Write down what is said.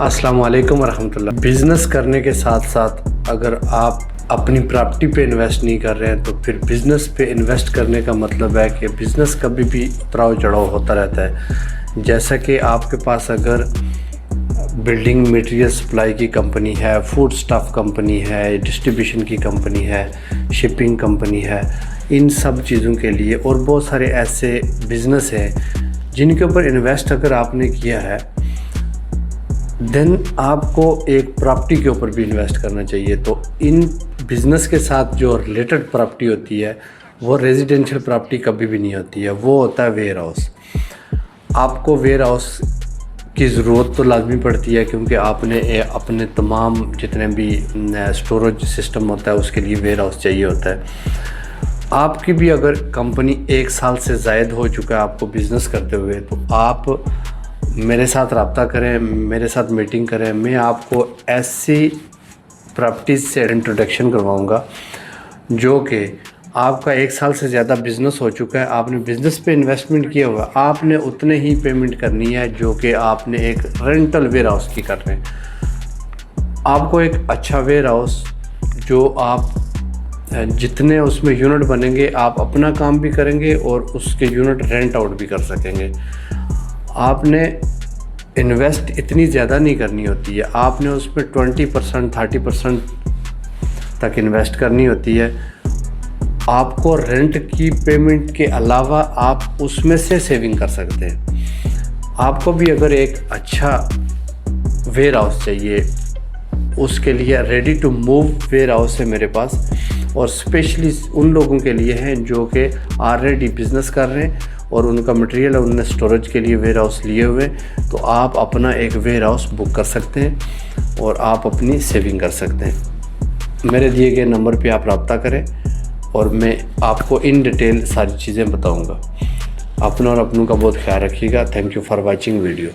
अस्सलाम वालेकुम वरहमतुल्लाह। बिज़नेस करने के साथ साथ अगर आप अपनी प्रॉपर्टी पे इन्वेस्ट नहीं कर रहे हैं तो फिर बिज़नेस पे इन्वेस्ट करने का मतलब है कि बिज़नेस कभी भी उतराव चढ़ाव होता रहता है। जैसा कि आपके पास अगर बिल्डिंग मटेरियल सप्लाई की कंपनी है, फूड स्टफ कंपनी है, डिस्ट्रीब्यूशन की कंपनी है, शिपिंग कंपनी है, इन सब चीज़ों के लिए और बहुत सारे ऐसे बिज़नेस हैं जिनके ऊपर इन्वेस्ट अगर आपने किया है, देन आपको एक प्रॉपर्टी के ऊपर भी इन्वेस्ट करना चाहिए। तो इन बिज़नेस के साथ जो रिलेटेड प्रॉपर्टी होती है वो रेजिडेंशियल प्रॉपर्टी कभी भी नहीं होती है, वो होता है वेयर हाउस। आपको वेयर हाउस की ज़रूरत तो लाजमी पड़ती है क्योंकि आपने अपने तमाम जितने भी स्टोरेज सिस्टम होता है उसके लिए वेयर हाउस चाहिए होता है। आपकी भी अगर कंपनी 1 साल से ज़ायद हो चुका है आपको बिज़नेस करते हुए, तो आप मेरे साथ रब्ता करें, मेरे साथ मीटिंग करें। मैं आपको ऐसी प्रॉपर्टीज़ से इंट्रोडक्शन करवाऊंगा जो कि आपका 1 साल से ज़्यादा बिज़नेस हो चुका है, आपने बिज़नेस पे इन्वेस्टमेंट किया हुआ, आपने उतने ही पेमेंट करनी है जो कि आपने एक रेंटल वेयर हाउस की कर रहे हैं। आपको एक अच्छा वेयर हाउस जो आप जितने उसमें यूनिट बनेंगे आप अपना काम भी करेंगे और उसके यूनिट रेंट आउट भी कर सकेंगे। आपने इन्वेस्ट इतनी ज़्यादा नहीं करनी होती है, आपने उसमें 20% 30% तक इन्वेस्ट करनी होती है। आपको रेंट की पेमेंट के अलावा आप उसमें से सेविंग कर सकते हैं। आपको भी अगर एक अच्छा वेयर हाउस चाहिए, उसके लिए ready to move warehouse है मेरे पास, और स्पेशली उन लोगों के लिए हैं जो कि ऑलरेडी बिज़नेस कर रहे हैं और उनका मटेरियल है, उन्होंने स्टोरेज के लिए वेयर हाउस लिए हुए, तो आप अपना एक वेयर हाउस बुक कर सकते हैं और आप अपनी सेविंग कर सकते हैं। मेरे दिए गए नंबर पे आप रब्ता करें और मैं आपको इन डिटेल सारी चीज़ें बताऊंगा। अपना और अपनों का बहुत ख्याल रखिएगा। Thank you for watching video.